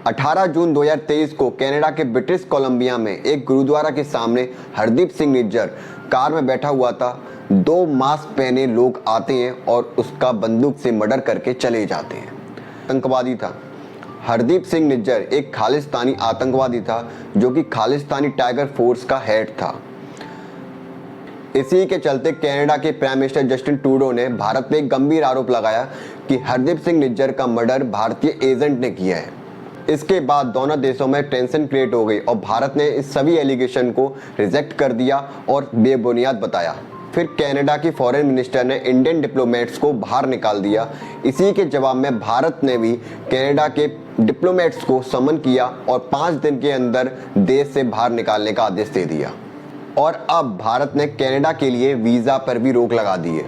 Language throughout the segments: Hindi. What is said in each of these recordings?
18 जून 2023 को कनाडा के ब्रिटिश कोलंबिया में एक गुरुद्वारा के सामने हरदीप सिंह निज्जर कार में बैठा हुआ था। 2 मास्क पहने लोग आते हैं और उसका बंदूक से मर्डर करके चले जाते हैं। आतंकवादी था। हरदीप सिंह निज्जर एक खालिस्तानी आतंकवादी था जो कि खालिस्तानी टाइगर फोर्स का हेड था। इसी के चलते कनाडा के प्राइम मिनिस्टर जस्टिन ट्रूडो ने भारत पे एक गंभीर आरोप लगाया कि हरदीप सिंह निज्जर का मर्डर भारतीय एजेंट ने किया है। इसके बाद दोनों देशों में टेंशन क्रिएट हो गई और भारत ने इस सभी एलिगेशन को रिजेक्ट कर दिया और बेबुनियाद बताया। फिर कनाडा की फॉरेन मिनिस्टर ने इंडियन डिप्लोमेट्स को बाहर निकाल दिया। इसी के जवाब में भारत ने भी कनाडा के डिप्लोमेट्स को समन किया और 5 दिन के अंदर देश से बाहर निकालने का आदेश दे दिया। और अब भारत ने कनाडा के लिए वीज़ा पर भी रोक लगा दी है।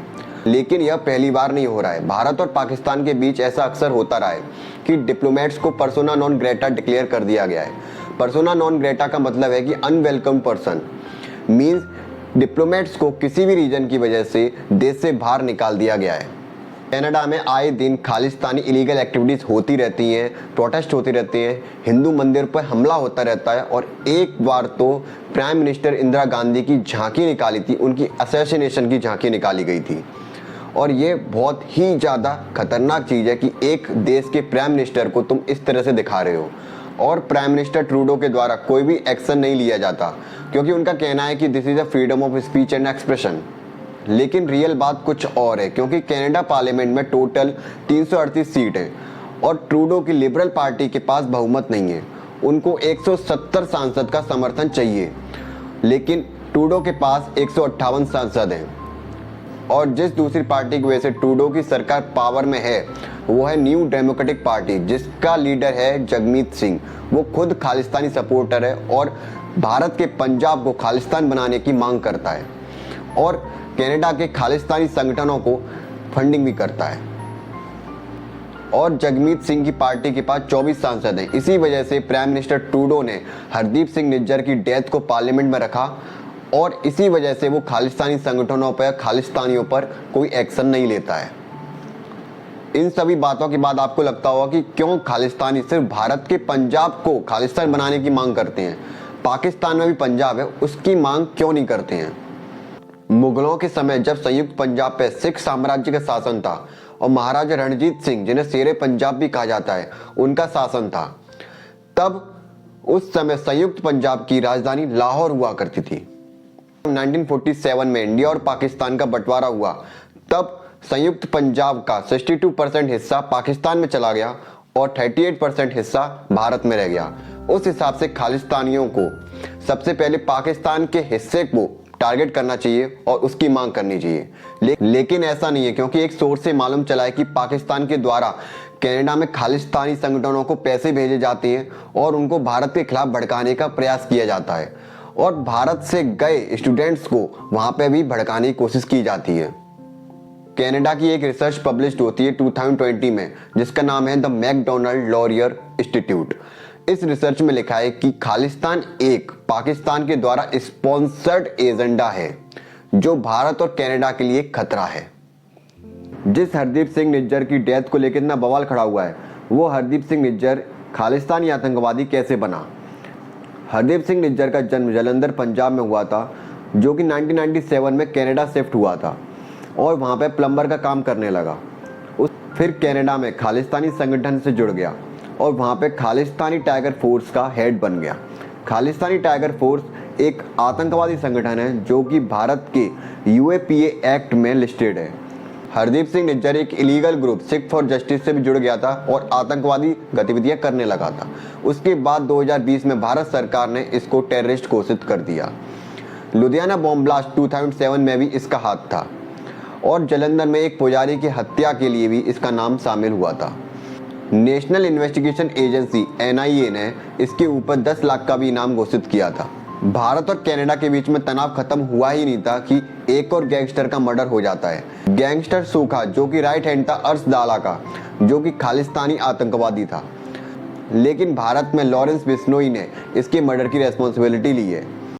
लेकिन यह पहली बार नहीं हो रहा है। भारत और पाकिस्तान के बीच ऐसा अक्सर होता रहा है कि डिप्लोमेट्स को पर्सोना नॉन ग्रेटा डिक्लेयर कर दिया गया है। पर्सोना नॉन ग्रेटा का मतलब है कि अनवेलकम पर्सन, मीन्स डिप्लोमेट्स को किसी भी रीजन की वजह से देश से बाहर निकाल दिया गया है। कनाडा में आए दिन खालिस्तानी इलीगल एक्टिविटीज़ होती रहती हैं, प्रोटेस्ट होते रहते हैं, हिंदू मंदिर पर हमला होता रहता है। और एक बार तो प्राइम मिनिस्टर इंदिरा गांधी की झांकी निकाली थी, उनकी असैसिनेशन की झांकी निकाली गई थी। और ये बहुत ही ज़्यादा खतरनाक चीज़ है कि एक देश के प्राइम मिनिस्टर को तुम इस तरह से दिखा रहे हो और प्राइम मिनिस्टर ट्रूडो के द्वारा कोई भी एक्शन नहीं लिया जाता, क्योंकि उनका कहना है कि this is a freedom of speech and expression. लेकिन रियल बात कुछ और है, क्योंकि कनाडा पार्लियामेंट में टोटल 338 सीट है और ट्रूडो की लिबरल पार्टी के पास बहुमत नहीं है। उनको 170 सांसद का समर्थन चाहिए, लेकिन ट्रूडो के पास 158 सांसद हैं। और जिस दूसरी पार्टी की वजह से ट्रूडो की सरकार पावर में है वो है न्यू डेमोक्रेटिक पार्टी, जिसका लीडर है जगमीत सिंह। वो खुद खालिस्तानी सपोर्टर है और भारत के पंजाब को खालिस्तान बनाने की मांग करता है और कनाडा के खालिस्तानी संगठनों को फंडिंग भी करता है। और जगमीत सिंह की पार्टी के पास 24 सांसद हैं। इसी वजह से प्राइम मिनिस्टर ट्रूडो ने हरदीप सिंह निज्जर की डेथ को पार्लियामेंट में रखा और इसी वजह से वो खालिस्तानी संगठनों पर, खालिस्तानियों पर कोई एक्शन नहीं लेता है। इन सभी बातों के बाद आपको लगता होगा कि क्यों खालिस्तानी सिर्फ भारत के पंजाब को खालिस्तान बनाने की मांग करते हैं, पाकिस्तान में भी पंजाब है, उसकी मांग क्यों नहीं करते हैं। मुगलों के समय जब संयुक्त पंजाब पे सिख साम्राज्य का शासन था और महाराजा रणजीत सिंह, जिन्हें शेरे पंजाब भी कहा जाता है, उनका शासन था, तब उस समय संयुक्त पंजाब की राजधानी लाहौर हुआ करती थी। 1947 में इंडिया और पाकिस्तान का बंटवारा हुआ, तब संयुक्त पंजाब का 62% हिस्सा पाकिस्तान में चला गया और 38% हिस्सा भारत में रह गया। उस हिसाब से खालिस्तानियों को सबसे पहले पाकिस्तान के हिस्से को टारगेट करना चाहिए और उसकी मांग करनी चाहिए। लेकिन ऐसा नहीं है, क्योंकि एक सोर्स से मालूम चला है कि पाकिस्तान के द्वारा कनाडा में खालिस्तानी संगठनों को पैसे भेजे जाते हैं और उनको भारत के खिलाफ भड़काने का प्रयास किया जाता है और भारत से गए स्टूडेंट्स को वहां पे भी भड़काने की कोशिश की जाती है। कनाडा की एक रिसर्च पब्लिश्ड होती है 2020 में, जिसका नाम है द मैकडोनाल्ड लॉरियर इंस्टीट्यूट। इस रिसर्च में लिखा है कि खालिस्तान एक पाकिस्तान के द्वारा स्पॉन्सर्ड एजेंडा है जो भारत और कनाडा के लिए खतरा है। जिस हरदीप सिंह निज्जर की डेथ को लेकर इतना बवाल खड़ा हुआ है, वो हरदीप सिंह निज्जर खालिस्तानी आतंकवादी कैसे बना। हरदीप सिंह निज्जर का जन्म जालंधर पंजाब में हुआ था, जो कि 1997 में कनाडा शिफ्ट हुआ था और वहाँ पे प्लम्बर का काम करने लगा। फिर कनाडा में खालिस्तानी संगठन से जुड़ गया और वहाँ पे खालिस्तानी टाइगर फोर्स का हेड बन गया। खालिस्तानी टाइगर फोर्स एक आतंकवादी संगठन है जो कि भारत के UAPA एक्ट में लिस्टेड है। हरदीप सिंह निज्जर एक illegal group Sikh for justice से भी जुड़ गया था और आतंकवादी गतिविधियां करने लगा था। उसके बाद 2020 में भारत सरकार ने इसको टेररिस्ट घोषित कर दिया। लुधियाना बॉम्ब ब्लास्ट 2007 में भी इसका हाथ था और जालंधर में एक पुजारी की हत्या के लिए भी इसका नाम शामिल हुआ था। नेशनल इन्वेस्टिगेशन एजेंसी NIA ने इसके ऊपर 10 लाख का भी इनाम घोषित किया था। भारत और कनाडा के बीच में तनाव खत्म हुआ ही नहीं था कि एक और गैंगस्टर का मर्डर हो जाता है। गैंगस्टर सूखा, जो कि राइट हैंड था अर्श दाला का, जो कि खालिस्तानी आतंकवादी था। लेकिन भारत में लॉरेंस बिश्नोई ने इसके मर्डर की रेस्पॉन्सिबिलिटी ली है।